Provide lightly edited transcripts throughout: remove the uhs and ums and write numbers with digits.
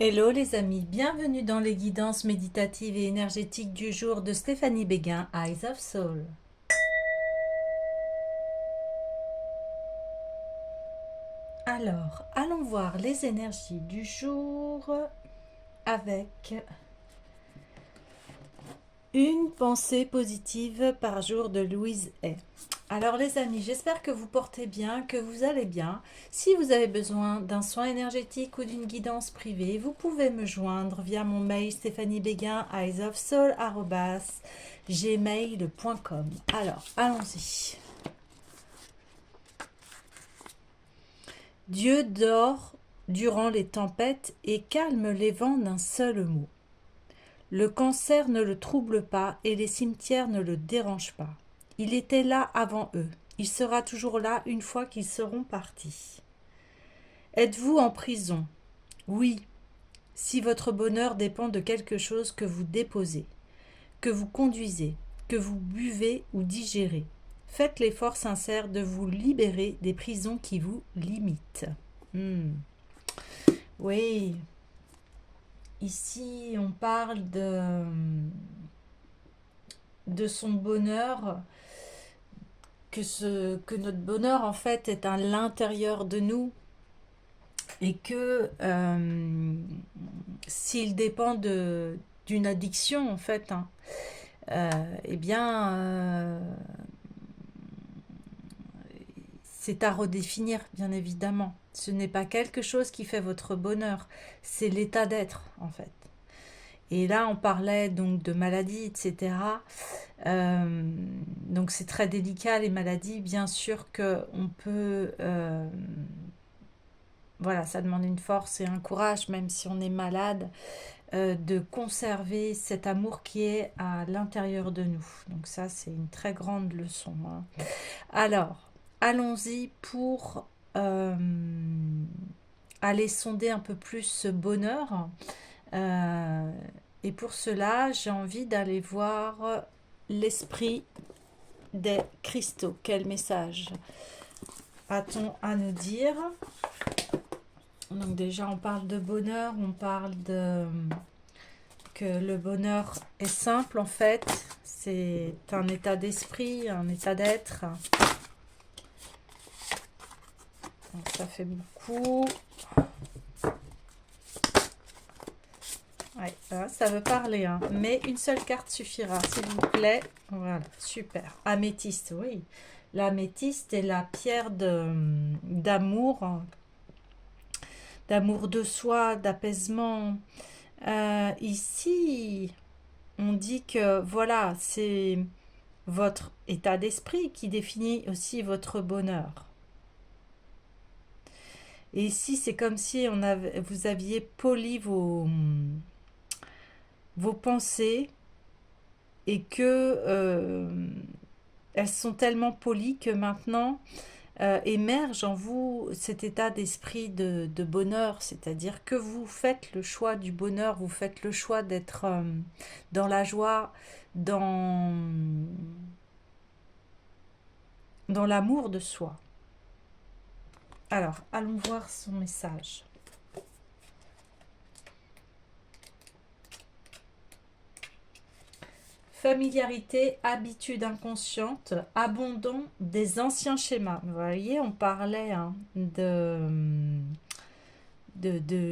Hello les amis, bienvenue dans les guidances méditatives et énergétiques du jour de Stéphanie Béguin, Eyes of Soul. Alors, allons voir les énergies du jour avec une pensée positive par jour de Louise Hay. Alors les amis, j'espère que vous portez bien, que vous allez bien. Si vous avez besoin d'un soin énergétique ou d'une guidance privée, vous pouvez me joindre via mon mail stéphaniebeguin@gmail.com. Alors, allons-y. Dieu dort durant les tempêtes et calme les vents d'un seul mot. Le cancer ne le trouble pas et les cimetières ne le dérangent pas. Il était là avant eux. Il sera toujours là une fois qu'ils seront partis. Êtes-vous en prison? Oui, si votre bonheur dépend de quelque chose que vous déposez, que vous conduisez, que vous buvez ou digérez. Faites l'effort sincère de vous libérer des prisons qui vous limitent. Oui, ici on parle de son bonheur, que notre bonheur en fait est à l'intérieur de nous et que s'il dépend d'une addiction en fait, eh bien c'est à redéfinir bien évidemment. Ce n'est pas quelque chose qui fait votre bonheur, c'est l'état d'être en fait. Et là, on parlait donc de maladies, etc. Donc c'est très délicat les maladies. Bien sûr qu'on peut... voilà, ça demande une force et un courage, même si on est malade, de conserver cet amour qui est à l'intérieur de nous. Donc ça, c'est une très grande leçon. Alors, allons-y pour aller sonder un peu plus ce bonheur. Et pour cela, j'ai envie d'aller voir l'esprit des cristaux. Quel message a-t-on à nous dire? Donc déjà, on parle de bonheur, on parle que le bonheur est simple en fait. C'est un état d'esprit, un état d'être. Donc ça fait beaucoup. Ouais, ça veut parler, hein. Mais une seule carte suffira, s'il vous plaît. Voilà, super. Améthyste, oui. L'améthyste est la pierre d'amour, d'amour de soi, d'apaisement. Ici, on dit que voilà, c'est votre état d'esprit qui définit aussi votre bonheur. Et ici, c'est comme si vous aviez poli vos pensées et que elles sont tellement polies que maintenant émerge en vous cet état d'esprit de bonheur, c'est-à-dire que vous faites le choix du bonheur, vous faites le choix d'être dans la joie, dans l'amour de soi. Alors, allons voir son message. Familiarité, habitude inconsciente, abandon des anciens schémas. Vous voyez, on parlait de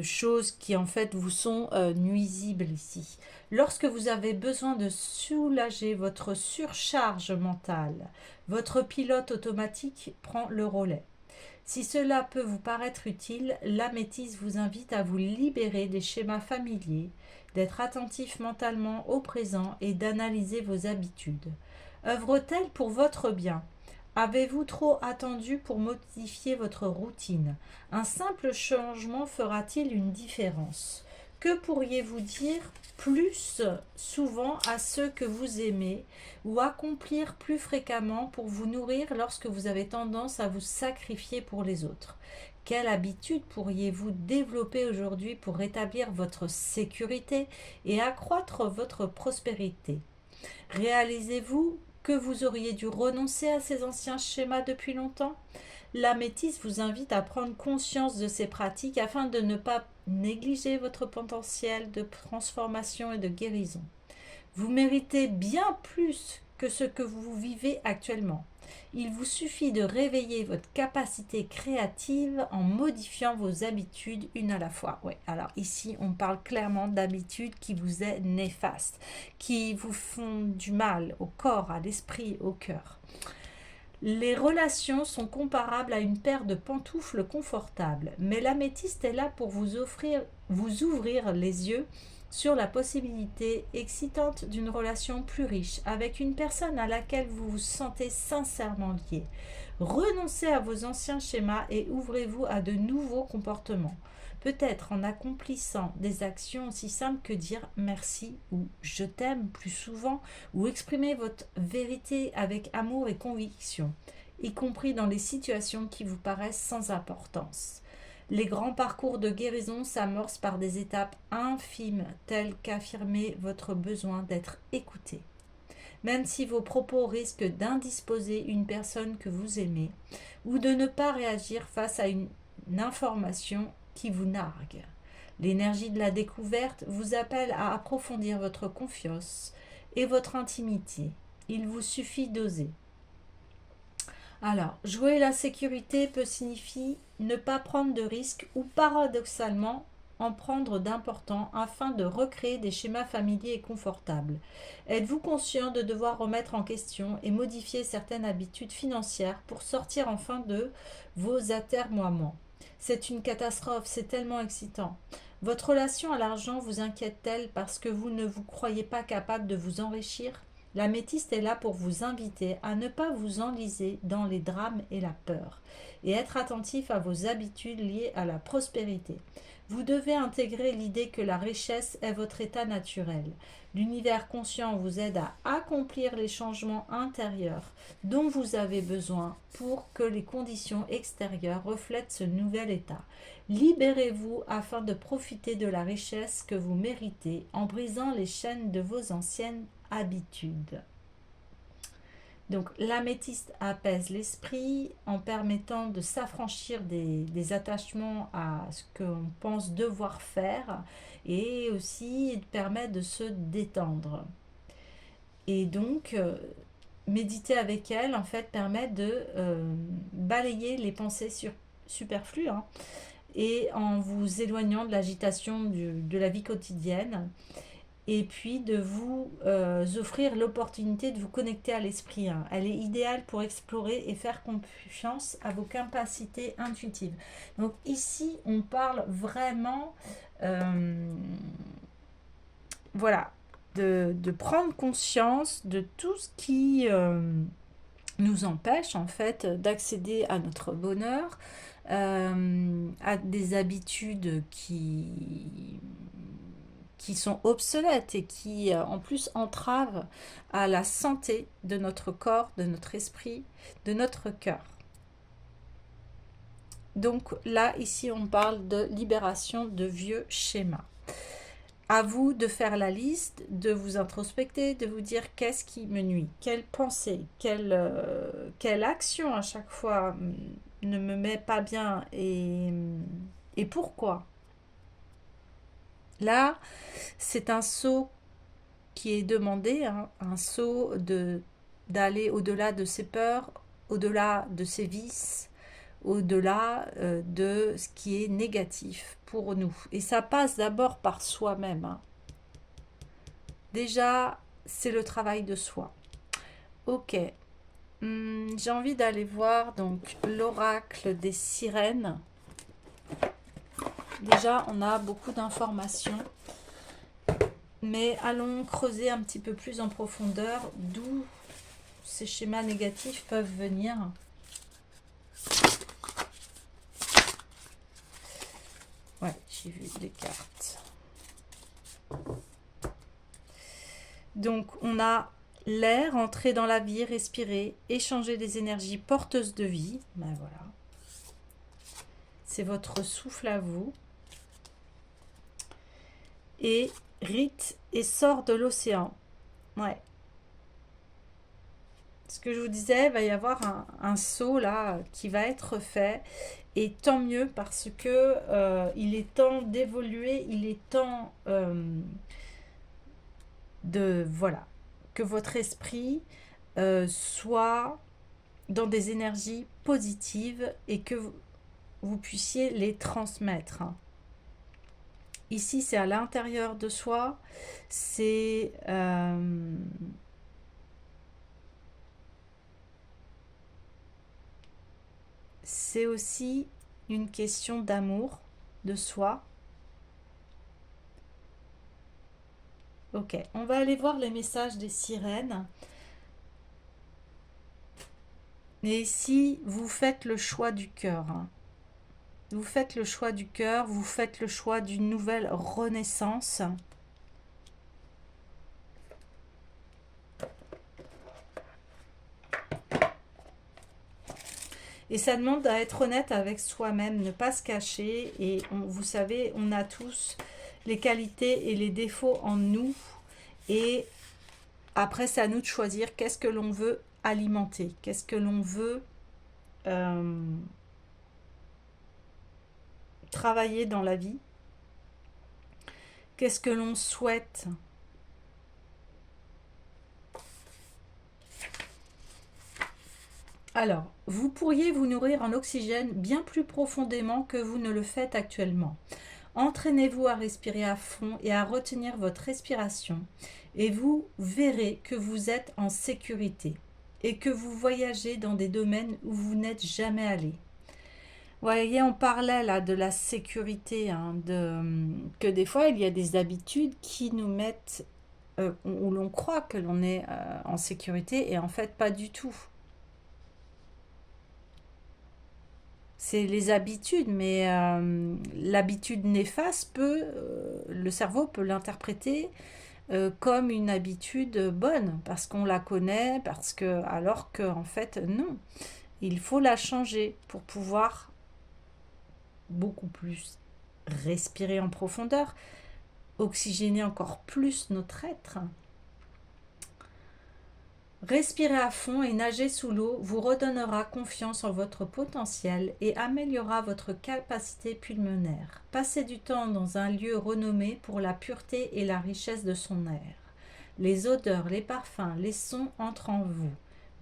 choses qui en fait vous sont nuisibles ici. Lorsque vous avez besoin de soulager votre surcharge mentale, votre pilote automatique prend le relais. Si cela peut vous paraître utile, l'améthyste vous invite à vous libérer des schémas familiers, d'être attentif mentalement au présent et d'analyser vos habitudes. Œuvre-t-elle pour votre bien? Avez-vous trop attendu pour modifier votre routine? Un simple changement fera-t-il une différence? Que pourriez-vous dire plus souvent à ceux que vous aimez ou accomplir plus fréquemment pour vous nourrir lorsque vous avez tendance à vous sacrifier pour les autres? Quelle habitude pourriez-vous développer aujourd'hui pour rétablir votre sécurité et accroître votre prospérité? Réalisez-vous que vous auriez dû renoncer à ces anciens schémas depuis longtemps? L'améthyste vous invite à prendre conscience de ces pratiques afin de ne pas négliger votre potentiel de transformation et de guérison. Vous méritez bien plus que ce que vous vivez actuellement. Il vous suffit de réveiller votre capacité créative en modifiant vos habitudes une à la fois. Ouais, alors ici, on parle clairement d'habitudes qui vous est néfastes, qui vous font du mal au corps, à l'esprit, au cœur. Les relations sont comparables à une paire de pantoufles confortables, mais l'améthyste est là pour vous ouvrir les yeux sur la possibilité excitante d'une relation plus riche avec une personne à laquelle vous vous sentez sincèrement lié. Renoncez à vos anciens schémas et ouvrez-vous à de nouveaux comportements. Peut-être en accomplissant des actions aussi simples que dire merci ou je t'aime plus souvent, ou exprimer votre vérité avec amour et conviction, y compris dans les situations qui vous paraissent sans importance. Les grands parcours de guérison s'amorcent par des étapes infimes, telles qu'affirmer votre besoin d'être écouté. Même si vos propos risquent d'indisposer une personne que vous aimez, ou de ne pas réagir face à une information qui vous nargue. L'énergie de la découverte vous appelle à approfondir votre confiance et votre intimité. Il vous suffit d'oser. Alors, jouer la sécurité peut signifier ne pas prendre de risques ou paradoxalement en prendre d'importants afin de recréer des schémas familiers et confortables. Êtes-vous conscient de devoir remettre en question et modifier certaines habitudes financières pour sortir enfin de vos atermoiements? C'est une catastrophe, c'est tellement excitant. Votre relation à l'argent vous inquiète-t-elle parce que vous ne vous croyez pas capable de vous enrichir? L'améthyste est là pour vous inviter à ne pas vous enliser dans les drames et la peur, et être attentif à vos habitudes liées à la prospérité. Vous devez intégrer l'idée que la richesse est votre état naturel. L'univers conscient vous aide à accomplir les changements intérieurs dont vous avez besoin pour que les conditions extérieures reflètent ce nouvel état. Libérez-vous afin de profiter de la richesse que vous méritez en brisant les chaînes de vos anciennes habitudes. Donc l'améthyste apaise l'esprit en permettant de s'affranchir des attachements à ce qu'on pense devoir faire, et aussi permet de se détendre. Et donc méditer avec elle en fait permet de balayer les pensées superflues, hein, et en vous éloignant de l'agitation de la vie quotidienne, et puis de vous offrir l'opportunité de vous connecter à l'esprit, hein. Elle est idéale pour explorer et faire confiance à vos capacités intuitives. Donc ici, on parle vraiment voilà, de prendre conscience de tout ce qui nous empêche en fait d'accéder à notre bonheur, à des habitudes qui sont obsolètes et qui en plus entravent à la santé de notre corps, de notre esprit, de notre cœur. Donc là, ici, on parle de libération de vieux schémas. À vous de faire la liste, de vous introspecter, de vous dire qu'est-ce qui me nuit, quelle pensée, quelle action à chaque fois ne me met pas bien, et pourquoi. Là, c'est un saut qui est demandé, hein, un saut d'aller au-delà de ses peurs, au-delà de ses vices, au-delà de ce qui est négatif pour nous. Et ça passe d'abord par soi-même, hein. Déjà, c'est le travail de soi. Ok. J'ai envie d'aller voir donc l'oracle des sirènes. Déjà, on a beaucoup d'informations, mais allons creuser un petit peu plus en profondeur d'où ces schémas négatifs peuvent venir. Ouais, j'ai vu des cartes. Donc, on a l'air, entrer dans la vie, respirer, échanger des énergies porteuses de vie. Ben voilà. C'est votre souffle à vous. Et rite et sort de l'océan. Ouais. Ce que je vous disais, il va y avoir un saut là qui va être fait. Et tant mieux parce que il est temps d'évoluer, il est temps voilà, que votre esprit soit dans des énergies positives et que vous puissiez les transmettre. Ici, c'est à l'intérieur de soi, c'est aussi une question d'amour de soi. Ok, on va aller voir les messages des sirènes. Et ici, vous faites le choix du cœur. Vous faites le choix du cœur, vous faites le choix d'une nouvelle renaissance. Et ça demande à être honnête avec soi-même, ne pas se cacher. Et vous savez, on a tous les qualités et les défauts en nous. Et après, c'est à nous de choisir qu'est-ce que l'on veut alimenter, qu'est-ce que l'on veut travailler dans la vie, qu'est-ce que l'on souhaite. Alors, vous pourriez vous nourrir en oxygène bien plus profondément que vous ne le faites actuellement. Entraînez-vous à respirer à fond et à retenir votre respiration et vous verrez que vous êtes en sécurité et que vous voyagez dans des domaines où vous n'êtes jamais allé. Vous voyez, on parlait là de la sécurité, que des fois il y a des habitudes qui nous mettent où l'on croit que l'on est en sécurité et en fait pas du tout. C'est les habitudes, mais l'habitude néfaste le cerveau peut l'interpréter comme une habitude bonne, parce qu'on la connaît, alors que en fait non, il faut la changer pour pouvoir beaucoup plus respirer en profondeur, oxygéner encore plus notre être. Respirer à fond et nager sous l'eau vous redonnera confiance en votre potentiel et améliorera votre capacité pulmonaire. Passez du temps dans un lieu renommé pour la pureté et la richesse de son air. Les odeurs, les parfums, les sons entrent en vous.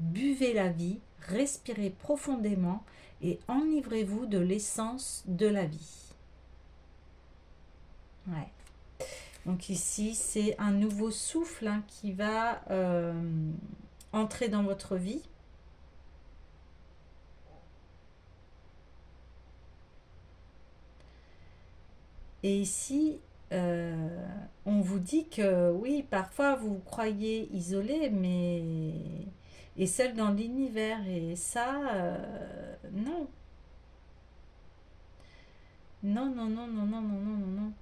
Buvez la vie, respirez profondément et enivrez-vous de l'essence de la vie. Ouais. Donc ici, c'est un nouveau souffle qui va entrer dans votre vie. Et ici, on vous dit que oui, parfois vous croyez isolé, mais et seul dans l'univers. Et ça, non. Non, non, non, non, non, non, non, non, non.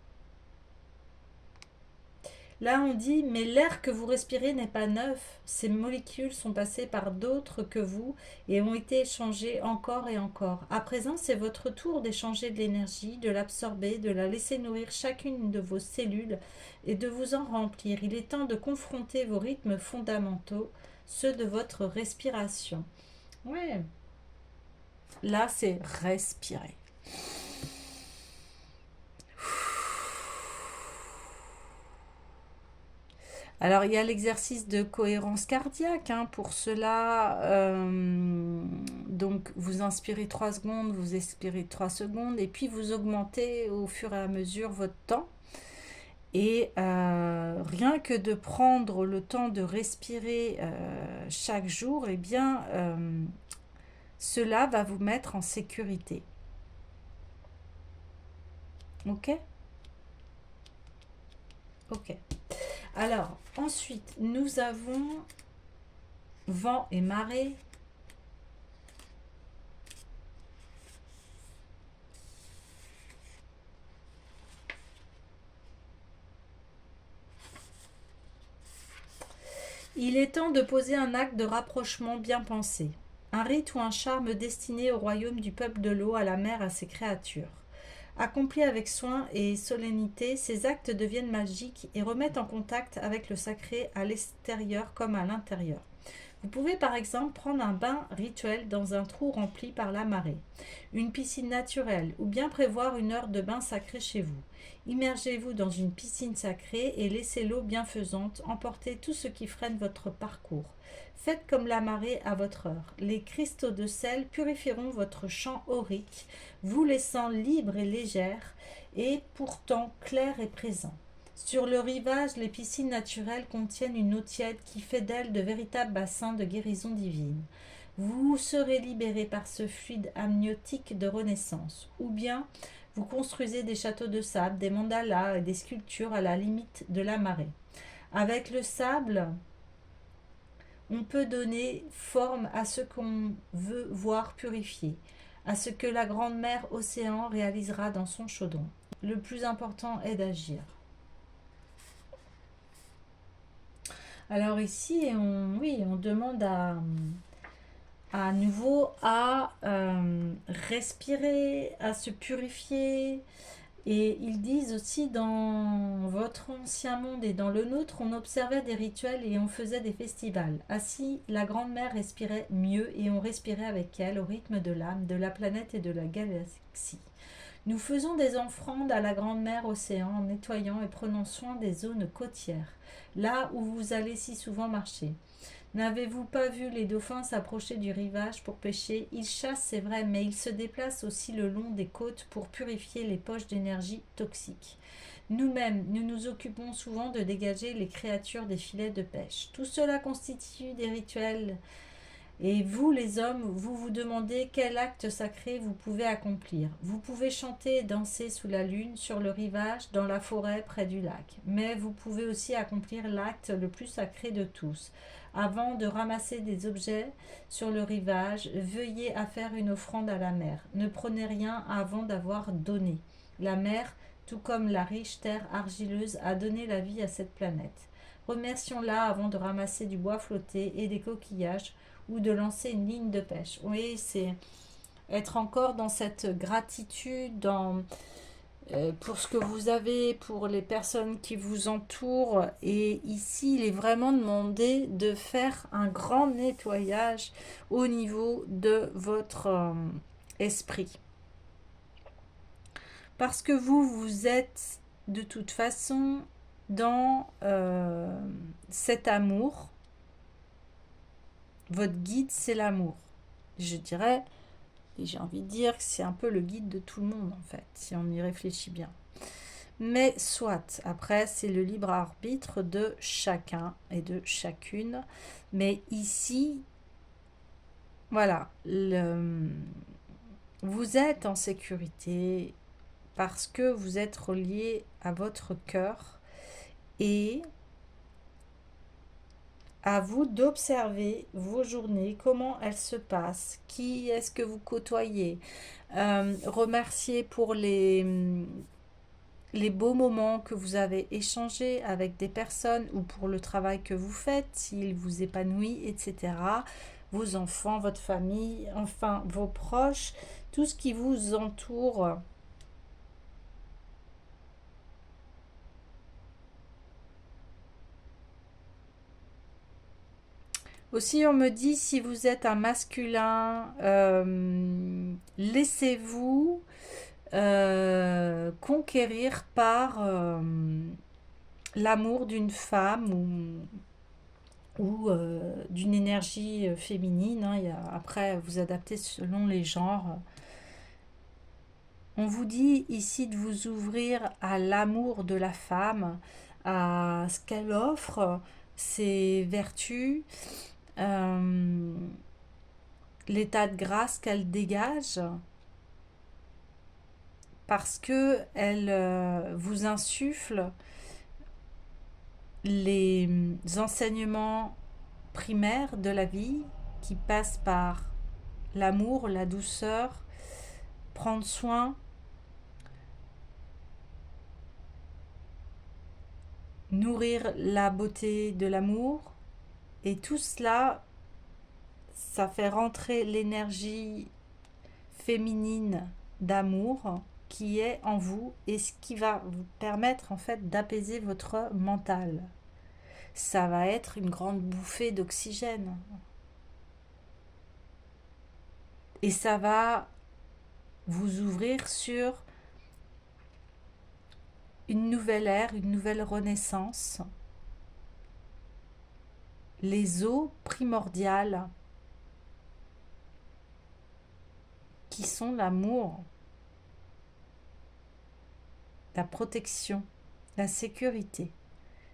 Là, on dit, mais l'air que vous respirez n'est pas neuf. Ces molécules sont passées par d'autres que vous et ont été échangées encore et encore. À présent, c'est votre tour d'échanger de l'énergie, de l'absorber, de la laisser nourrir chacune de vos cellules et de vous en remplir. Il est temps de confronter vos rythmes fondamentaux, ceux de votre respiration. Ouais. Là, c'est respirer. Alors, il y a l'exercice de cohérence cardiaque. Pour cela, donc vous inspirez 3 secondes, vous expirez 3 secondes, et puis vous augmentez au fur et à mesure votre temps. Et rien que de prendre le temps de respirer chaque jour, eh bien, cela va vous mettre en sécurité. Ok ? Ok. Alors, ensuite, nous avons vent et marée. Il est temps de poser un acte de rapprochement bien pensé. Un rite ou un charme destiné au royaume du peuple de l'eau, à la mer, à ses créatures. Accomplis avec soin et solennité, ces actes deviennent magiques et remettent en contact avec le sacré à l'extérieur comme à l'intérieur. Vous pouvez par exemple prendre un bain rituel dans un trou rempli par la marée, une piscine naturelle ou bien prévoir une heure de bain sacré chez vous. Immergez-vous dans une piscine sacrée et laissez l'eau bienfaisante emporter tout ce qui freine votre parcours. Faites comme la marée à votre heure. Les cristaux de sel purifieront votre champ aurique, vous laissant libre et légère et pourtant clair et présent. Sur le rivage, les piscines naturelles contiennent une eau tiède qui fait d'elles de véritables bassins de guérison divine. Vous serez libéré par ce fluide amniotique de renaissance. Ou bien, vous construisez des châteaux de sable, des mandalas et des sculptures à la limite de la marée. Avec le sable, on peut donner forme à ce qu'on veut voir purifié, à ce que la grande mer océan réalisera dans son chaudron. Le plus important est d'agir. Alors ici, on demande à nouveau à respirer, à se purifier. Et ils disent aussi dans votre ancien monde et dans le nôtre, on observait des rituels et on faisait des festivals. Ainsi, la grande mère respirait mieux et on respirait avec elle au rythme de l'âme, de la planète et de la galaxie. Nous faisons des offrandes à la grande mère océan en nettoyant et prenant soin des zones côtières, là où vous allez si souvent marcher. N'avez-vous pas vu les dauphins s'approcher du rivage pour pêcher? Ils chassent, c'est vrai, mais ils se déplacent aussi le long des côtes pour purifier les poches d'énergie toxique. Nous-mêmes, nous nous occupons souvent de dégager les créatures des filets de pêche. Tout cela constitue des rituels. Et vous, les hommes, vous vous demandez quel acte sacré vous pouvez accomplir. Vous pouvez chanter et danser sous la lune, sur le rivage, dans la forêt, près du lac. Mais vous pouvez aussi accomplir l'acte le plus sacré de tous. Avant de ramasser des objets sur le rivage, veuillez à faire une offrande à la mer. Ne prenez rien avant d'avoir donné. La mer, tout comme la riche terre argileuse, a donné la vie à cette planète. Remercions-la avant de ramasser du bois flotté et des coquillages ou de lancer une ligne de pêche. Oui, c'est être encore dans cette gratitude, pour ce que vous avez, pour les personnes qui vous entourent. Et ici, il est vraiment demandé de faire un grand nettoyage au niveau de votre esprit. Parce que vous êtes de toute façon dans cet amour. Votre guide, c'est l'amour. Je dirais, et j'ai envie de dire que c'est un peu le guide de tout le monde, en fait, si on y réfléchit bien. Mais soit, après, c'est le libre arbitre de chacun et de chacune. Mais ici, voilà, vous êtes en sécurité parce que vous êtes relié à votre cœur et à vous d'observer vos journées, comment elles se passent, qui est-ce que vous côtoyez, remercier pour les beaux moments que vous avez échangés avec des personnes ou pour le travail que vous faites, s'il vous épanouit, etc. Vos enfants, votre famille, enfin vos proches, tout ce qui vous entoure. Aussi, on me dit, si vous êtes un masculin, laissez-vous conquérir par l'amour d'une femme ou d'une énergie féminine. Hein. Après, vous adaptez selon les genres. On vous dit ici de vous ouvrir à l'amour de la femme, à ce qu'elle offre, ses vertus, l'état de grâce qu'elle dégage, parce que elle vous insuffle les enseignements primaires de la vie qui passent par l'amour, la douceur, prendre soin, nourrir la beauté de l'amour. Et tout cela, ça fait rentrer l'énergie féminine d'amour qui est en vous et ce qui va vous permettre en fait d'apaiser votre mental. Ça va être une grande bouffée d'oxygène. Et ça va vous ouvrir sur une nouvelle ère, une nouvelle renaissance. Les eaux primordiales qui sont l'amour, la protection, la sécurité.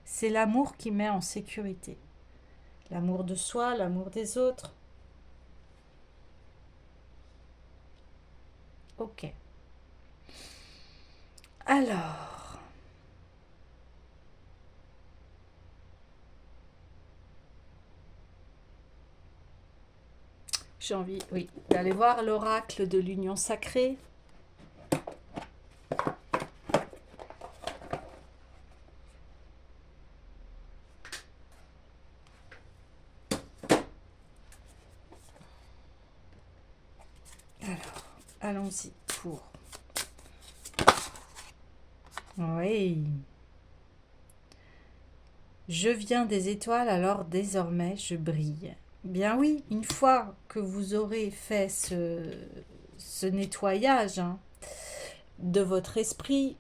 C'est l'amour qui met en sécurité. L'amour de soi, l'amour des autres. Ok. Alors, j'ai envie, oui, d'aller voir l'oracle de l'union sacrée. Alors, allons-y pour... Oui. Je viens des étoiles, alors désormais je brille. Bien oui, une fois que vous aurez fait ce nettoyage de votre esprit,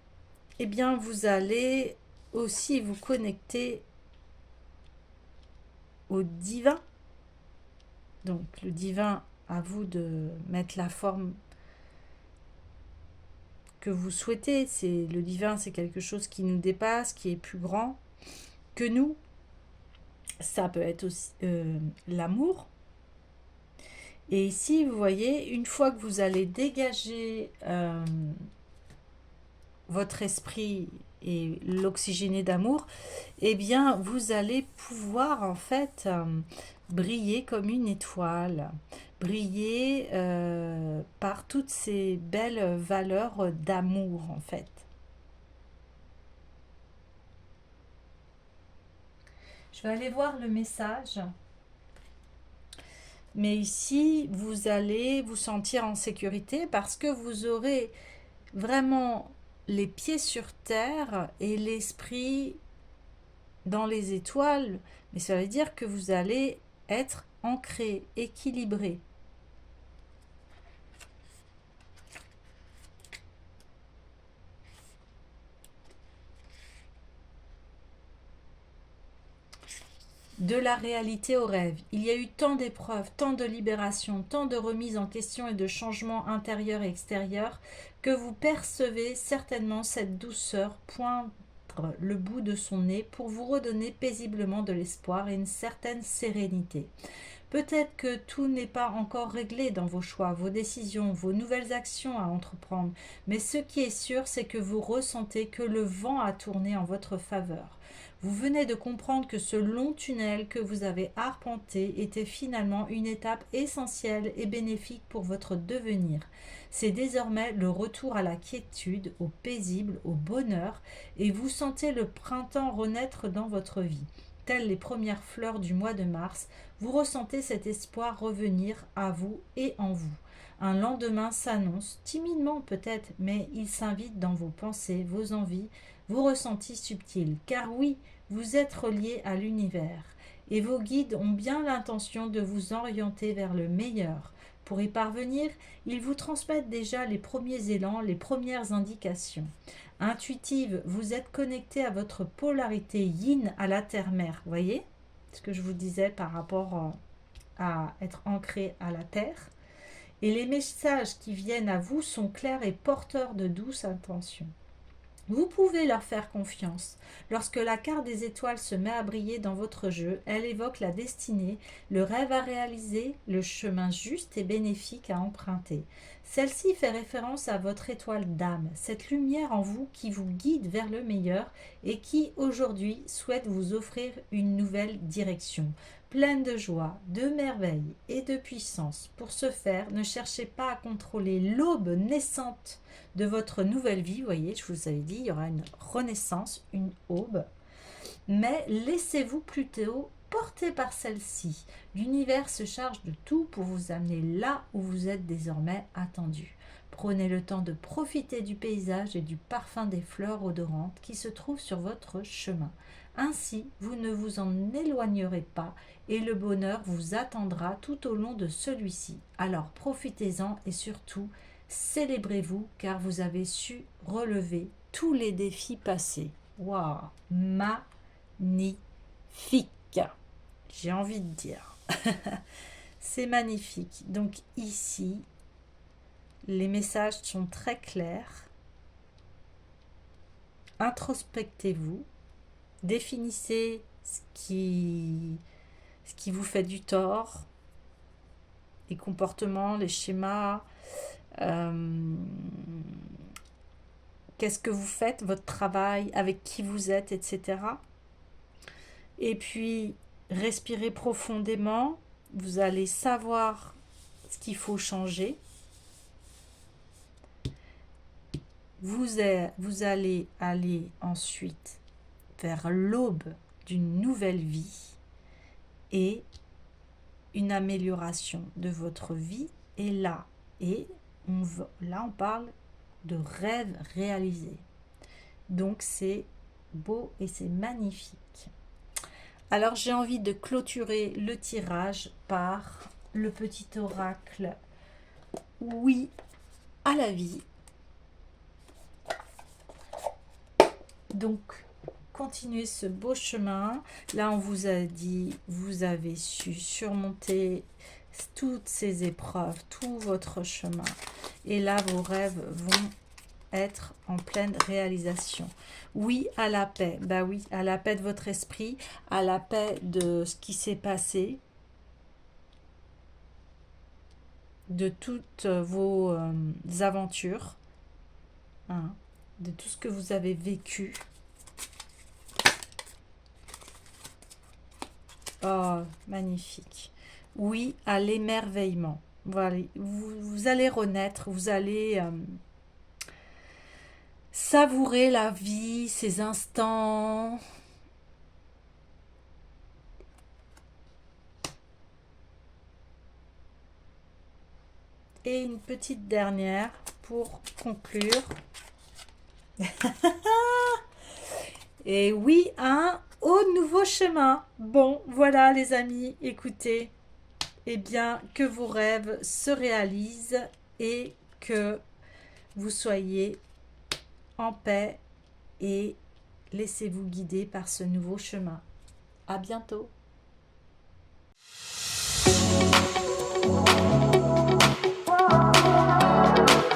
eh bien vous allez aussi vous connecter au divin. Donc le divin, à vous de mettre la forme que vous souhaitez. Le divin, c'est quelque chose qui nous dépasse, qui est plus grand que nous. Ça peut être aussi l'amour. Et ici, vous voyez, une fois que vous allez dégager votre esprit et l'oxygéner d'amour, eh bien, vous allez pouvoir en fait briller comme une étoile, briller par toutes ces belles valeurs d'amour en fait. Je vais aller voir le message. Mais ici, vous allez vous sentir en sécurité parce que vous aurez vraiment les pieds sur terre et l'esprit dans les étoiles. Mais ça veut dire que vous allez être ancré, équilibré. De la réalité au rêve. Il y a eu tant d'épreuves, tant de libérations, tant de remises en question et de changements intérieurs et extérieurs que vous percevez certainement cette douceur poindre le bout de son nez pour vous redonner paisiblement de l'espoir et une certaine sérénité. Peut-être que tout n'est pas encore réglé dans vos choix, vos décisions, vos nouvelles actions à entreprendre, mais ce qui est sûr, c'est que vous ressentez que le vent a tourné en votre faveur. Vous venez de comprendre que ce long tunnel que vous avez arpenté était finalement une étape essentielle et bénéfique pour votre devenir. C'est désormais le retour à la quiétude, au paisible, au bonheur, et vous sentez le printemps renaître dans votre vie. Telles les premières fleurs du mois de mars, vous ressentez cet espoir revenir à vous et en vous. Un lendemain s'annonce, timidement peut-être, mais il s'invite dans vos pensées, vos envies, vos ressentis subtils. Car oui, vous êtes relié à l'univers, et vos guides ont bien l'intention de vous orienter vers le meilleur. Pour y parvenir, ils vous transmettent déjà les premiers élans, les premières indications. Intuitive, vous êtes connecté à votre polarité yin à la terre-mère. Voyez ce que je vous disais par rapport à être ancré à la terre. Et les messages qui viennent à vous sont clairs et porteurs de douces intentions. Vous pouvez leur faire confiance. Lorsque la carte des étoiles se met à briller dans votre jeu, elle évoque la destinée, le rêve à réaliser, le chemin juste et bénéfique à emprunter. Celle-ci fait référence à votre étoile d'âme, cette lumière en vous qui vous guide vers le meilleur et qui, aujourd'hui, souhaite vous offrir une nouvelle direction. Pleine de joie, de merveille et de puissance. Pour ce faire, ne cherchez pas à contrôler l'aube naissante de votre nouvelle vie. Vous voyez, je vous avais dit, il y aura une renaissance, une aube. Mais laissez-vous plutôt porté par celle-ci. L'univers se charge de tout pour vous amener là où vous êtes désormais attendu. Prenez le temps de profiter du paysage et du parfum des fleurs odorantes qui se trouvent sur votre chemin. Ainsi, vous ne vous en éloignerez pas et le bonheur vous attendra tout au long de celui-ci. Alors profitez-en et surtout, célébrez-vous car vous avez su relever tous les défis passés. Waouh, magnifique, j'ai envie de dire. C'est magnifique. Donc ici, les messages sont très clairs. Introspectez-vous, définissez ce qui vous fait du tort, les comportements, les schémas, qu'est-ce que vous faites, votre travail, avec qui vous êtes, etc. Et puis, respirez profondément, vous allez savoir ce qu'il faut changer. Vous allez aller ensuite vers l'aube d'une nouvelle vie et une amélioration de votre vie est là. Et là, on parle de rêve réalisé. Donc, c'est beau et c'est magnifique. Alors, j'ai envie de clôturer le tirage par le petit oracle « Oui à la vie ». Donc, continuez ce beau chemin. Là, on vous a dit, vous avez su surmonter toutes ces épreuves, tout votre chemin. Et là, vos rêves vont être en pleine réalisation. Oui à la paix. Bah oui, à la paix de votre esprit, à la paix de ce qui s'est passé, de toutes vos aventures, hein, de tout ce que vous avez vécu. Oh, magnifique. Oui à l'émerveillement. Voilà, vous allez renaître, vous allez savourer la vie, ces instants. Et une petite dernière pour conclure. Et oui, au nouveau chemin. Bon, voilà les amis, écoutez. Eh bien, que vos rêves se réalisent et que vous soyez en paix et laissez-vous guider par ce nouveau chemin. À bientôt.